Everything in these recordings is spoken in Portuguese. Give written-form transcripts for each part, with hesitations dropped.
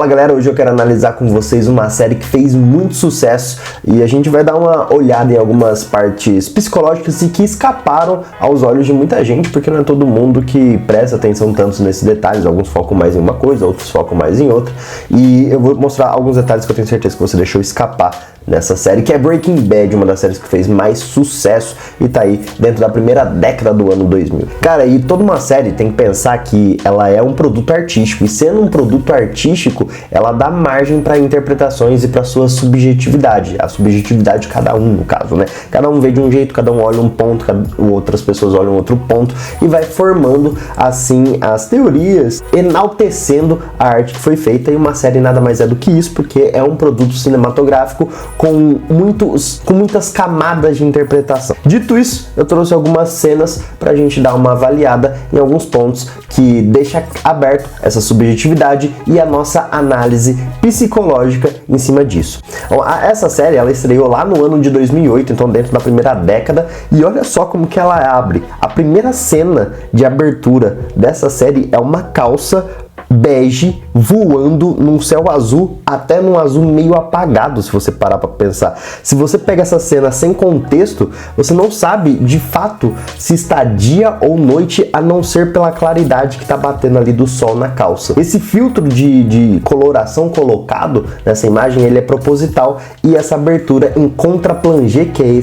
Fala galera, hoje eu quero analisar com vocês uma série que fez muito sucesso e a gente vai dar uma olhada em algumas partes psicológicas e que escaparam aos olhos de muita gente, porque não é todo mundo que presta atenção tanto nesses detalhes. Alguns focam mais em uma coisa, outros focam mais em outra, e eu vou mostrar alguns detalhes que eu tenho certeza que você deixou escapar nessa série, que é Breaking Bad, uma das séries que fez mais sucesso e tá aí dentro da primeira década do ano 2000. Cara, e toda uma série tem que pensar que ela é um produto artístico, e sendo um produto artístico, ela dá margem para interpretações e para sua subjetividade, a subjetividade de cada um, no caso, né? Cada um vê de um jeito, cada um olha um ponto, outras pessoas olham outro ponto, e vai formando assim as teorias, enaltecendo a arte que foi feita. E uma série nada mais é do que isso, porque é um produto cinematográfico com muitas camadas de interpretação. Dito isso, eu trouxe algumas cenas pra gente dar uma avaliada em alguns pontos que deixa aberto essa subjetividade e a nossa análise psicológica em cima disso. Bom, essa série ela estreou lá no ano de 2008, então dentro da primeira década, e olha só como que ela abre. A primeira cena de abertura dessa série é uma calça bege voando num céu azul, até num azul meio apagado, se você parar pra pensar. Se você pega essa cena sem contexto, você não sabe de fato se está dia ou noite, a não ser pela claridade que tá batendo ali do sol na calça. Esse filtro de coloração colocado nessa imagem, ele é proposital, e essa abertura em contra-plongé, que é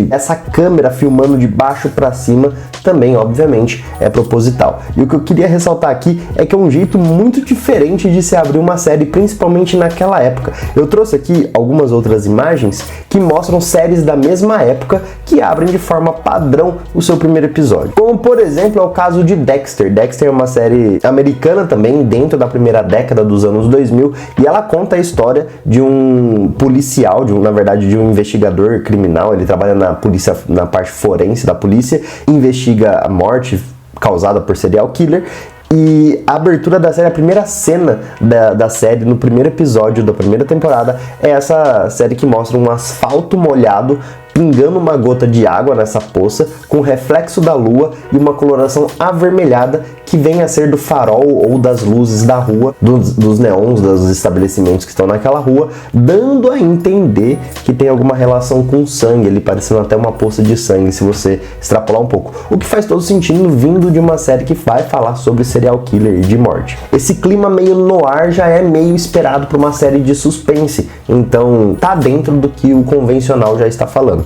essa câmera filmando de baixo para cima, também obviamente é proposital. E o que eu queria ressaltar aqui é que é um jeito muito diferente de se abrir uma série, principalmente naquela época. Eu trouxe aqui algumas outras imagens que mostram séries da mesma época que abrem de forma padrão o seu primeiro episódio. Como, por exemplo, é o caso de Dexter. Dexter é uma série americana também, dentro da primeira década dos anos 2000, e ela conta a história de um policial, na verdade, de um investigador criminal. Ele trabalha na polícia, na parte forense da polícia, investiga a morte causada por serial killer. E a abertura da série, a primeira cena da série, no primeiro episódio da primeira temporada, é essa série que mostra um asfalto molhado pingando uma gota de água nessa poça, com o reflexo da lua e uma coloração avermelhada que vem a ser do farol ou das luzes da rua, dos neons, dos estabelecimentos que estão naquela rua, dando a entender que tem alguma relação com sangue, ele parecendo até uma poça de sangue, se você extrapolar um pouco. O que faz todo sentido vindo de uma série que vai falar sobre serial killer e de morte. Esse clima meio noir já é meio esperado para uma série de suspense, então tá dentro do que o convencional já está falando.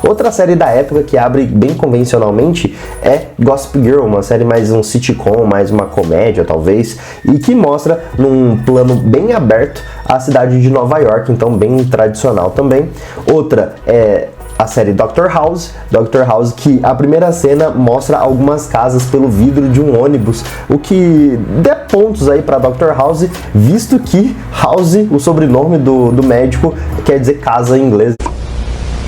Outra série da época que abre bem convencionalmente é Gossip Girl, uma série mais um sitcom, mais uma comédia talvez, e que mostra num plano bem aberto a cidade de Nova York, então bem tradicional também. Outra é a série Dr. House, que a primeira cena mostra algumas casas pelo vidro de um ônibus, o que dá pontos aí para Dr. House, visto que House, o sobrenome do médico, quer dizer casa em inglês.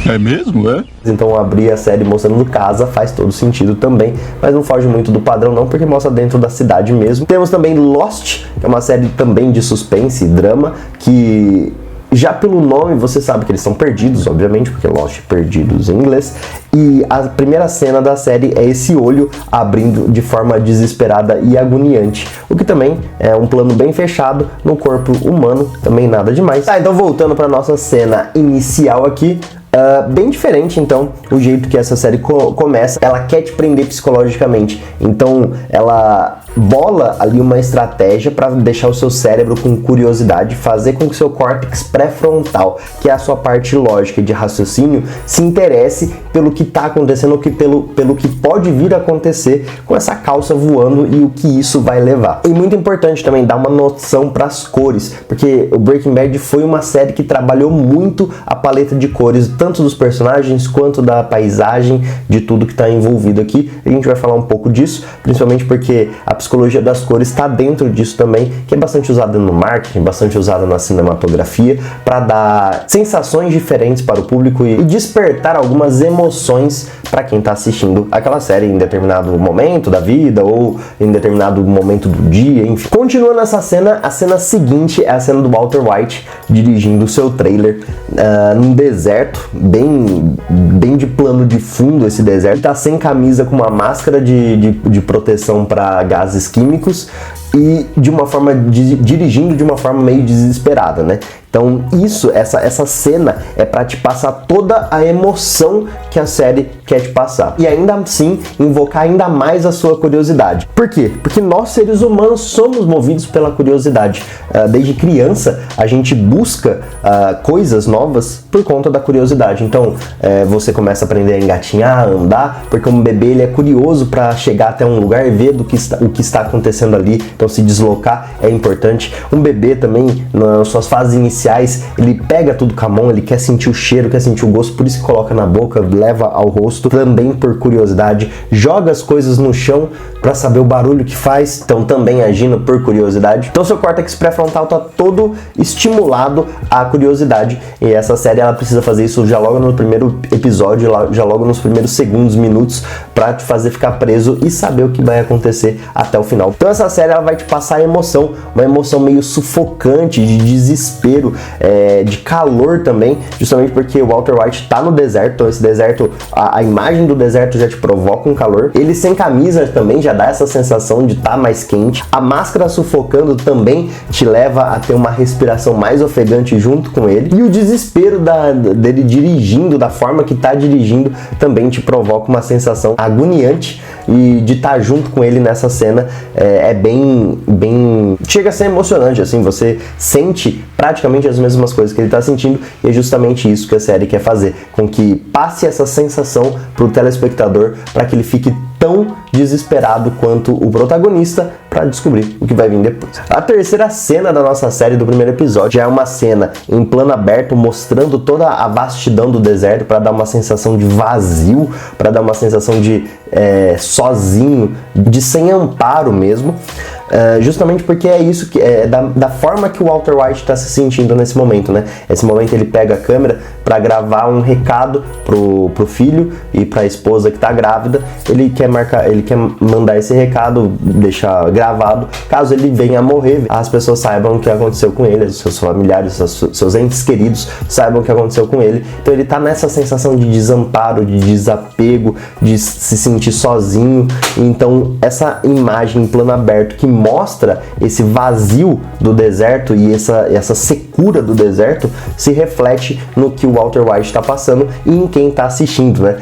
É mesmo, é? Então abrir a série mostrando casa faz todo sentido também, mas não foge muito do padrão não, porque mostra dentro da cidade mesmo. Temos também Lost, que é uma série também de suspense e drama, que já pelo nome você sabe que eles são perdidos, obviamente, porque Lost é perdidos em inglês, e a primeira cena da série é esse olho abrindo de forma desesperada e agoniante, o que também é um plano bem fechado no corpo humano, também nada demais. Tá, então voltando para nossa cena inicial aqui, bem diferente então o jeito que essa série começa. Ela quer te prender psicologicamente, então ela bola ali uma estratégia para deixar o seu cérebro com curiosidade, fazer com que o seu córtex pré-frontal, que é a sua parte lógica e de raciocínio, se interesse pelo que está acontecendo, pelo que pode vir a acontecer com essa calça voando e o que isso vai levar. E muito importante também dar uma noção para as cores, porque o Breaking Bad foi uma série que trabalhou muito a paleta de cores, tanto dos personagens quanto da paisagem, de tudo que está envolvido aqui. A gente vai falar um pouco disso, principalmente porque a psicologia das cores está dentro disso também, que é bastante usada no marketing, bastante usada na cinematografia, para dar sensações diferentes para o público e despertar algumas emoções para quem está assistindo aquela série em determinado momento da vida ou em determinado momento do dia, enfim. Continuando essa cena, a cena seguinte é a cena do Walter White dirigindo o seu trailer num deserto, bem de plano de fundo esse deserto. Tá sem camisa, com uma máscara de proteção para gases químicos e de uma forma dirigindo de uma forma meio desesperada, né? Então essa cena é para te passar toda a emoção que a série quer te passar. E ainda assim, invocar ainda mais a sua curiosidade. Por quê? Porque nós, seres humanos, somos movidos pela curiosidade. Desde criança, a gente busca coisas novas por conta da curiosidade. Então, você começa a aprender a engatinhar, a andar, porque um bebê ele é curioso para chegar até um lugar e ver o que está acontecendo ali. Então, se deslocar é importante. Um bebê também, nas suas fases iniciais, ele pega tudo com a mão, ele quer sentir o cheiro, quer sentir o gosto, por isso que coloca na boca, leva ao rosto, também por curiosidade, joga as coisas no chão para saber o barulho que faz, então também agindo por curiosidade. Então seu córtex pré-frontal tá todo estimulado à curiosidade, e essa série ela precisa fazer isso já logo no primeiro episódio, já logo nos primeiros segundos, minutos, para te fazer ficar preso e saber o que vai acontecer até o final. Então essa série ela vai te passar emoção, uma emoção meio sufocante, de desespero, de calor também, justamente porque o Walter White tá no deserto, então esse deserto, a imagem do deserto já te provoca um calor. Ele sem camisa também já dá essa sensação de estar mais quente. A máscara sufocando também te leva a ter uma respiração mais ofegante junto com ele. E o desespero dele dirigindo, da forma que tá dirigindo, também te provoca uma sensação agoniante, e de estar junto com ele nessa cena é bem... chega a ser emocionante, assim, você sente praticamente as mesmas coisas que ele está sentindo, e é justamente isso que a série quer fazer, com que passe essa sensação pro telespectador, para que ele fique tão desesperado quanto o protagonista para descobrir o que vai vir depois. A terceira cena da nossa série do primeiro episódio já é uma cena em plano aberto, mostrando toda a vastidão do deserto, para dar uma sensação de vazio, para dar uma sensação de sozinho, de sem amparo mesmo. Justamente porque é isso que da forma que o Walter White está se sentindo nesse momento, né? Esse momento ele pega a câmera para gravar um recado pro filho e para a esposa que está grávida. Ele quer mandar esse recado, deixar gravado, caso ele venha a morrer, as pessoas saibam o que aconteceu com ele, seus familiares, seus entes queridos saibam o que aconteceu com ele. Então ele tá nessa sensação de desamparo, de desapego, de se sentir sozinho. Então essa imagem em plano aberto que mostra esse vazio do deserto e essa secura do deserto se reflete no que o Walter White está passando e em quem está assistindo, né?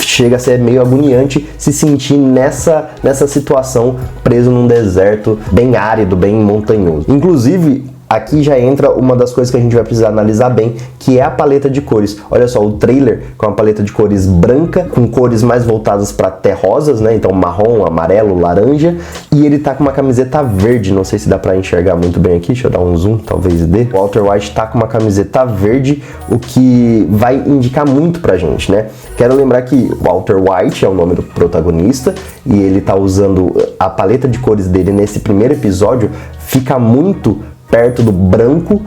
Chega a ser meio agoniante se sentir nessa situação, preso num deserto bem árido, bem montanhoso. Inclusive, aqui já entra uma das coisas que a gente vai precisar analisar bem, que é a paleta de cores. Olha só, o trailer com a paleta de cores branca, com cores mais voltadas para terrosas, né? Então marrom, amarelo, laranja, e ele tá com uma camiseta verde, não sei se dá para enxergar muito bem aqui, deixa eu dar um zoom, talvez dê. O Walter White tá com uma camiseta verde, o que vai indicar muito pra gente, né? Quero lembrar que Walter White é o nome do protagonista, e ele tá usando a paleta de cores dele nesse primeiro episódio, fica muito perto do branco,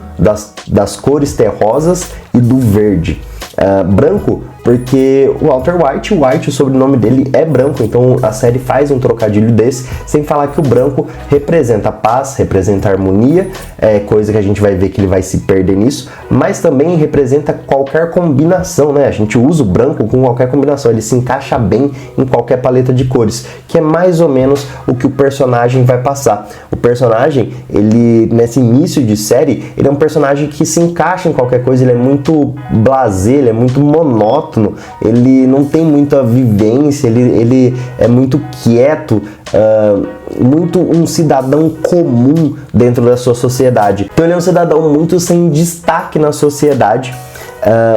das cores terrosas e do verde. Branco porque o Walter White, o sobrenome dele é branco, então a série faz um trocadilho desse, sem falar que o branco representa paz, representa harmonia, coisa que a gente vai ver que ele vai se perder nisso, mas também representa qualquer combinação, né? A gente usa o branco com qualquer combinação, ele se encaixa bem em qualquer paleta de cores, que é mais ou menos o que o personagem vai passar. O personagem, ele, nesse início de série, ele é um personagem que se encaixa em qualquer coisa, ele é muito blasé, ele é muito monótono, ele não tem muita vivência, ele é muito quieto, muito um cidadão comum dentro da sua sociedade. Então ele é um cidadão muito sem destaque na sociedade,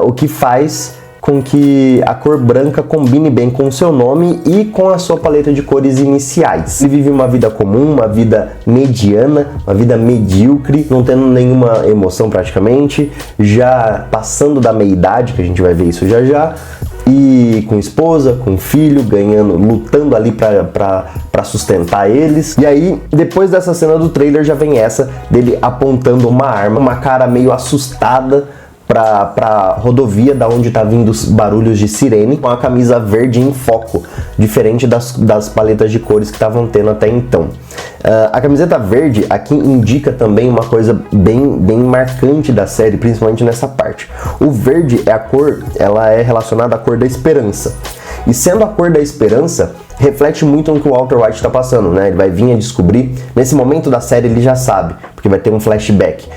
o que faz com que a cor branca combine bem com o seu nome e com a sua paleta de cores iniciais. Ele vive uma vida comum, uma vida mediana, uma vida medíocre, não tendo nenhuma emoção praticamente, já passando da meia-idade, que a gente vai ver isso já já, e com esposa, com filho, lutando ali para sustentar eles. E aí, depois dessa cena do trailer, já vem essa dele apontando uma arma, uma cara meio assustada para rodovia da onde tá vindo os barulhos de sirene, com a camisa verde em foco, diferente das paletas de cores que estavam tendo até então. A camiseta verde aqui indica também uma coisa bem marcante da série, principalmente nessa parte. O verde é a cor, ela é relacionada à cor da esperança. E sendo a cor da esperança, reflete muito no que o Walter White está passando, né? Ele vai vir a descobrir, nesse momento da série ele já sabe, porque vai ter um flashback.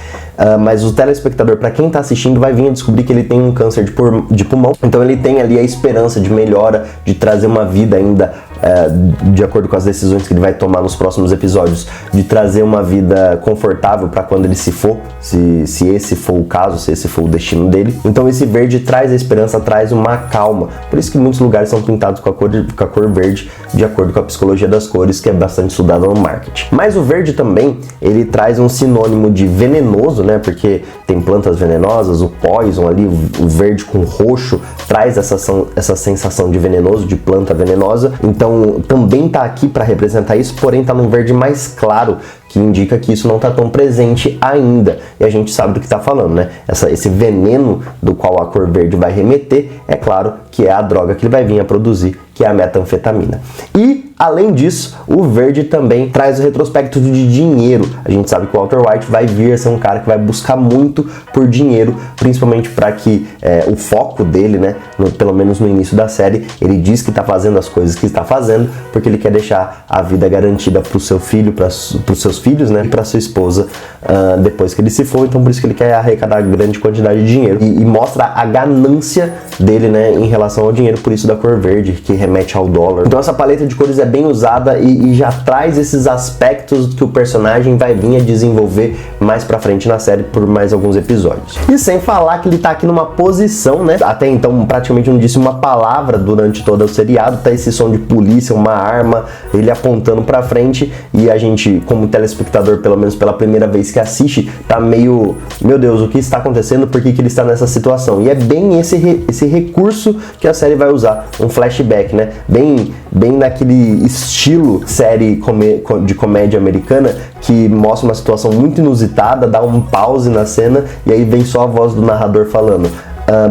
Mas o telespectador, para quem está assistindo, vai vir a descobrir que ele tem um câncer de pulmão. Então ele tem ali a esperança de melhora, de trazer uma vida ainda, de acordo com as decisões que ele vai tomar nos próximos episódios, de trazer uma vida confortável para quando ele se for, se esse for o caso, se esse for o destino dele. Então esse verde traz a esperança, traz uma calma. Por isso que muitos lugares são pintados com a cor verde, de acordo com a psicologia das cores, que é bastante estudada no marketing. Mas o verde também, ele traz um sinônimo de venenoso, né? Porque tem plantas venenosas, o poison ali, o verde com roxo, traz essa sensação de venenoso, de planta venenosa. Então também tá aqui para representar isso, porém tá num verde mais claro, que indica que isso não está tão presente ainda. E a gente sabe do que está falando, né? Esse veneno do qual a cor verde vai remeter, é claro que é a droga que ele vai vir a produzir, que é a metanfetamina. E, além disso, o verde também traz o retrospecto de dinheiro. A gente sabe que o Walter White vai vir a ser um cara que vai buscar muito por dinheiro, principalmente para que o foco dele, né, pelo menos no início da série, ele diz que está fazendo as coisas que está fazendo, porque ele quer deixar a vida garantida para o seu filho, para os seus filhos, né, e para sua esposa depois que ele se for. Então por isso que ele quer arrecadar grande quantidade de dinheiro e mostra a ganância dele, né, em relação ao dinheiro, por isso da cor verde, que remete ao dólar. Então essa paleta de cores é bem usada e já traz esses aspectos que o personagem vai vir a desenvolver mais pra frente na série por mais alguns episódios. E sem falar que ele tá aqui numa posição, né, até então praticamente não disse uma palavra durante todo o seriado, tá esse som de polícia, uma arma, ele apontando pra frente, e a gente, como telespectador, pelo menos pela primeira vez que assiste, tá meio, meu Deus, o que está acontecendo, por que ele está nessa situação? E é bem esse recurso que a série vai usar, um flashback, né? Bem naquele estilo série de comédia americana, que mostra uma situação muito inusitada, dá um pause na cena e aí vem só a voz do narrador falando.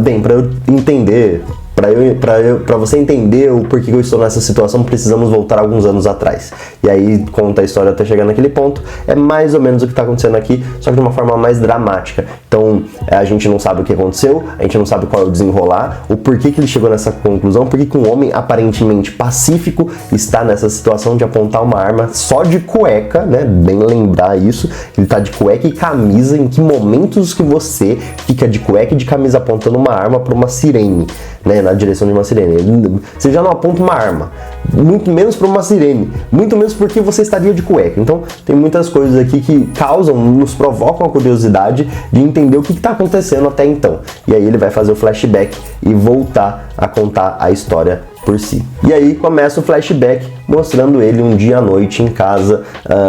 Bem, para eu entender, para você entender o porquê que eu estou nessa situação, precisamos voltar alguns anos atrás. E aí conta a história até chegar naquele ponto. É mais ou menos o que está acontecendo aqui, só que de uma forma mais dramática. Então a gente não sabe o que aconteceu, a gente não sabe qual é o desenrolar, o porquê que ele chegou nessa conclusão, porquê que um homem aparentemente pacífico está nessa situação de apontar uma arma só de cueca, né? Bem lembrar isso, ele está de cueca e camisa. Em que momentos que você fica de cueca e de camisa apontando uma arma para uma sirene, né, na direção de uma sirene? Você já não aponta uma arma, muito menos para uma sirene, muito menos porque você estaria de cueca. Então tem muitas coisas aqui que nos provocam a curiosidade de entender o que está acontecendo até então. E aí ele vai fazer o flashback e voltar a contar a história por si. E aí começa o flashback mostrando ele um dia à noite em casa,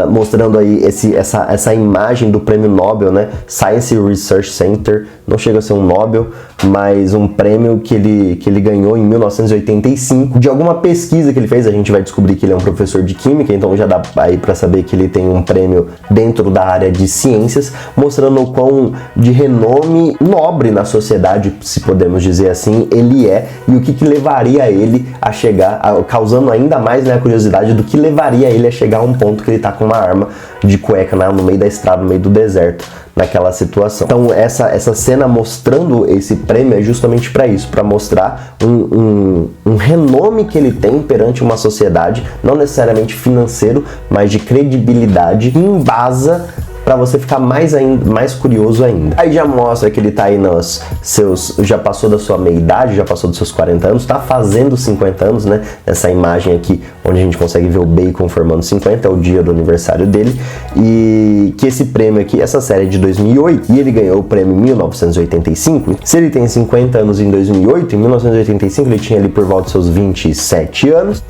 mostrando aí essa imagem do prêmio Nobel, né? Science Research Center, não chega a ser um Nobel, mas um prêmio que ele ganhou em 1985, de alguma pesquisa que ele fez. A gente vai descobrir que ele é um professor de química, então já dá aí para saber que ele tem um prêmio dentro da área de ciências, mostrando o quão de renome nobre na sociedade, se podemos dizer assim, ele é, e o que levaria ele a chegar, causando ainda mais, né, a curiosidade do que levaria ele a chegar a um ponto que ele tá com uma arma de cueca, né, no meio da estrada, no meio do deserto, naquela situação. Então essa cena mostrando esse prêmio é justamente para isso, para mostrar um renome que ele tem perante uma sociedade, não necessariamente financeiro, mas de credibilidade, que embasa para você ficar mais curioso ainda. Aí já mostra que ele tá aí já passou da sua meia-idade, já passou dos seus 40 anos, tá fazendo 50 anos, né? Essa imagem aqui, onde a gente consegue ver o Bacon formando 50, é o dia do aniversário dele, e que esse prêmio aqui, essa série é de 2008, e ele ganhou o prêmio em 1985. Se ele tem 50 anos em 2008, em 1985 ele tinha ali por volta dos seus 27 anos,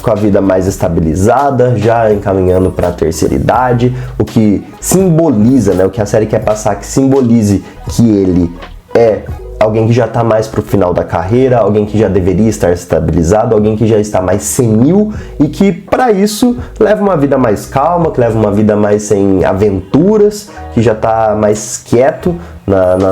com a vida mais estabilizada, já encaminhando para a terceira idade, o que simboliza, né, o que a série quer passar, que simbolize que ele é alguém que já está mais pro final da carreira, alguém que já deveria estar estabilizado, alguém que já está mais senil e que para isso leva uma vida mais calma, que leva uma vida mais sem aventuras, que já está mais quieto,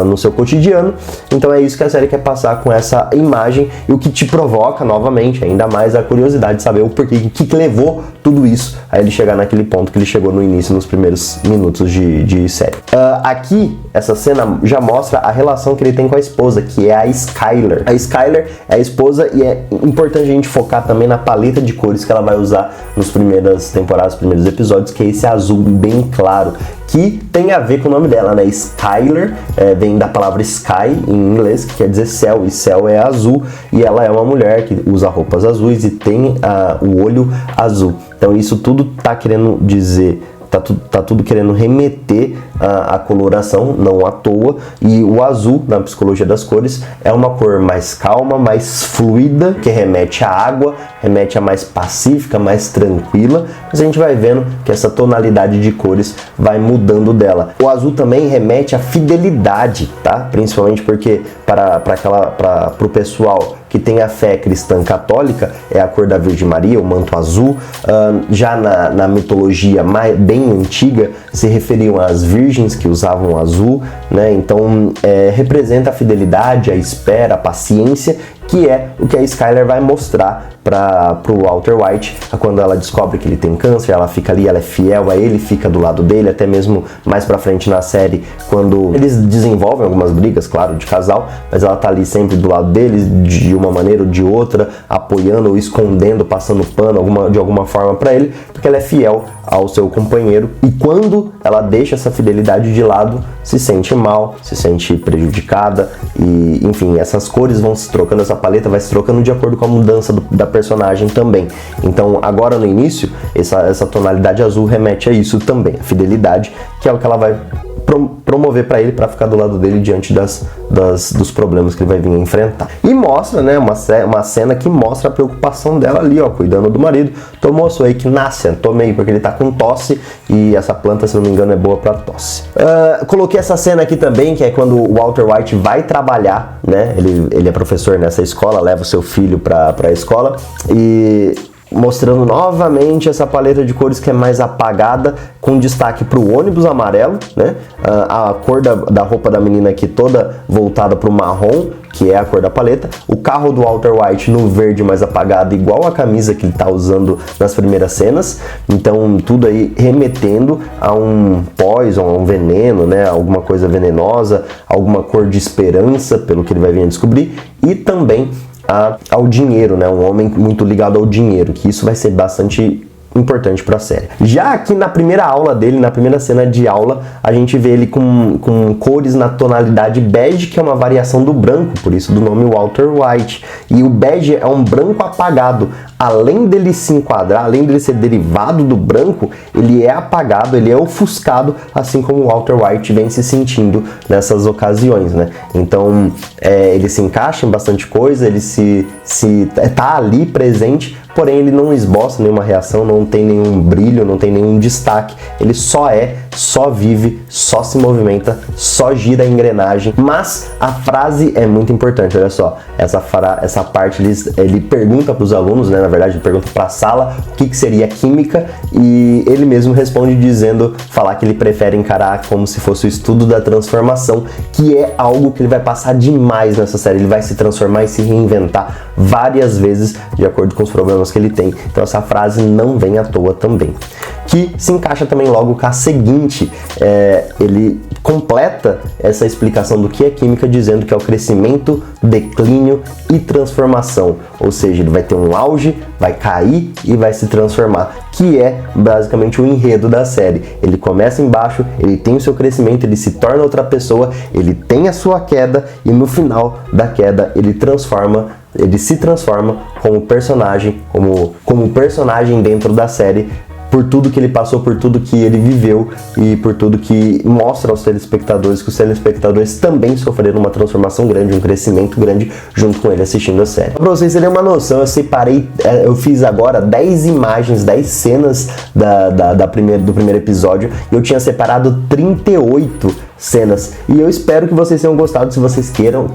no seu cotidiano. Então é isso que a série quer passar com essa imagem, e o que te provoca novamente ainda mais a curiosidade de saber o porquê, o que levou tudo isso a ele chegar naquele ponto que ele chegou no início, nos primeiros minutos de série. Aqui, essa cena já mostra a relação que ele tem com a esposa, que é a Skyler. A Skyler é a esposa, e é importante a gente focar também na paleta de cores que ela vai usar nas primeiras temporadas, nos primeiros episódios, que é esse azul bem claro, que tem a ver com o nome dela, né? Skyler vem da palavra sky em inglês, que quer dizer céu, e céu é azul, e ela é uma mulher que usa roupas azuis e tem o olho azul. Então isso tudo tá querendo dizer, tá tudo querendo remeter à coloração, não à toa, e o azul, na psicologia das cores, é uma cor mais calma, mais fluida, que remete à água, remete a mais pacífica, mais tranquila, mas a gente vai vendo que essa tonalidade de cores vai mudando dela. O azul também remete à fidelidade, tá? Principalmente porque para o pessoal que tem a fé cristã católica, é a cor da Virgem Maria, o manto azul. Já na mitologia bem antiga, se referiam às virgens que usavam azul, né? Então representa a fidelidade, a espera, a paciência, que é o que a Skyler vai mostrar para o Walter White. Quando ela descobre que ele tem câncer, ela fica ali, ela é fiel a ele, fica do lado dele, até mesmo mais pra frente na série, quando eles desenvolvem algumas brigas, claro, de casal, mas ela tá ali sempre do lado dele, de uma maneira ou de outra, apoiando ou escondendo, passando pano de alguma forma para ele, porque ela é fiel ao seu companheiro, e quando ela deixa essa fidelidade de lado, se sente mal, se sente prejudicada, e enfim, essas cores vão se trocando, essa paleta vai se trocando de acordo com a mudança da personagem também. Então agora no início, essa tonalidade azul remete a isso também, a fidelidade, que é o que ela vai promover para ele, para ficar do lado dele diante dos problemas que ele vai vir a enfrentar. E mostra, né, uma cena que mostra a preocupação dela ali, ó, cuidando do marido. Tomou sua equinácea, tomei, porque ele tá com tosse, e essa planta, se não me engano, é boa para tosse. Coloquei essa cena aqui também, que é quando o Walter White vai trabalhar, né, ele é professor nessa escola, leva o seu filho para a escola, e mostrando novamente essa paleta de cores que é mais apagada, com destaque para o ônibus amarelo, né? A cor da roupa da menina aqui toda voltada para o marrom, que é a cor da paleta. O carro do Walter White no verde mais apagado, igual a camisa que ele está usando nas primeiras cenas. Então tudo aí remetendo a um poison, a um veneno, né? Alguma coisa venenosa, alguma cor de esperança, pelo que ele vai vir a descobrir. E também ao dinheiro, né? Um homem muito ligado ao dinheiro, que isso vai ser bastante importante para a série. Já aqui na primeira aula dele, na primeira cena de aula, a gente vê ele com cores na tonalidade bege, que é uma variação do branco, por isso do nome Walter White. E o bege é um branco apagado. Além dele se enquadrar, além dele ser derivado do branco, ele é apagado, ele é ofuscado, assim como o Walter White vem se sentindo nessas ocasiões, né? Então, ele se encaixa em bastante coisa, ele tá ali presente, porém ele não esboça nenhuma reação, não tem nenhum brilho, não tem nenhum destaque, ele só vive, só se movimenta, só gira a engrenagem. Mas a frase é muito importante, olha só, essa parte ele pergunta para os alunos, né, na verdade ele pergunta para a sala o que seria química, e ele mesmo responde falar que ele prefere encarar como se fosse o estudo da transformação, que é algo que ele vai passar demais nessa série, ele vai se transformar e se reinventar várias vezes de acordo com os problemas que ele tem. Então essa frase não vem à toa também, que se encaixa também logo com a seguinte, ele completa essa explicação do que é química dizendo que é o crescimento, declínio e transformação, ou seja, ele vai ter um auge, vai cair e vai se transformar, que é basicamente o enredo da série. Ele começa embaixo, ele tem o seu crescimento, ele se torna outra pessoa, ele tem a sua queda, e no final da queda ele se transforma como personagem, como personagem dentro da série, por tudo que ele passou, por tudo que ele viveu e por tudo que mostra aos telespectadores que os telespectadores também sofreram uma transformação grande, um crescimento grande junto com ele assistindo a série. Pra vocês terem uma noção, eu fiz agora 10 imagens, 10 cenas do primeiro episódio, e eu tinha separado 38 cenas. E eu espero que vocês tenham gostado. Se vocês queiram,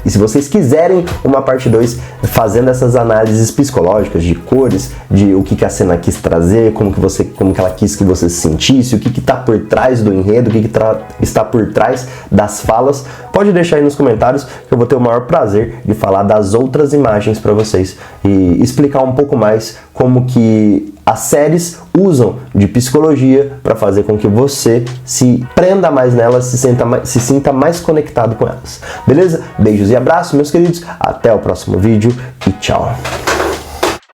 e se vocês quiserem uma parte 2 fazendo essas análises psicológicas de cores, de o que a cena quis trazer, como que ela quis que você se sentisse, o que está por trás do enredo, o que está por trás das falas, pode deixar aí nos comentários que eu vou ter o maior prazer de falar das outras imagens para vocês e explicar um pouco mais como que as séries usam de psicologia para fazer com que você se prenda mais nelas, se sinta mais conectado com elas. Beleza? Beijos e abraços, meus queridos. Até o próximo vídeo e tchau.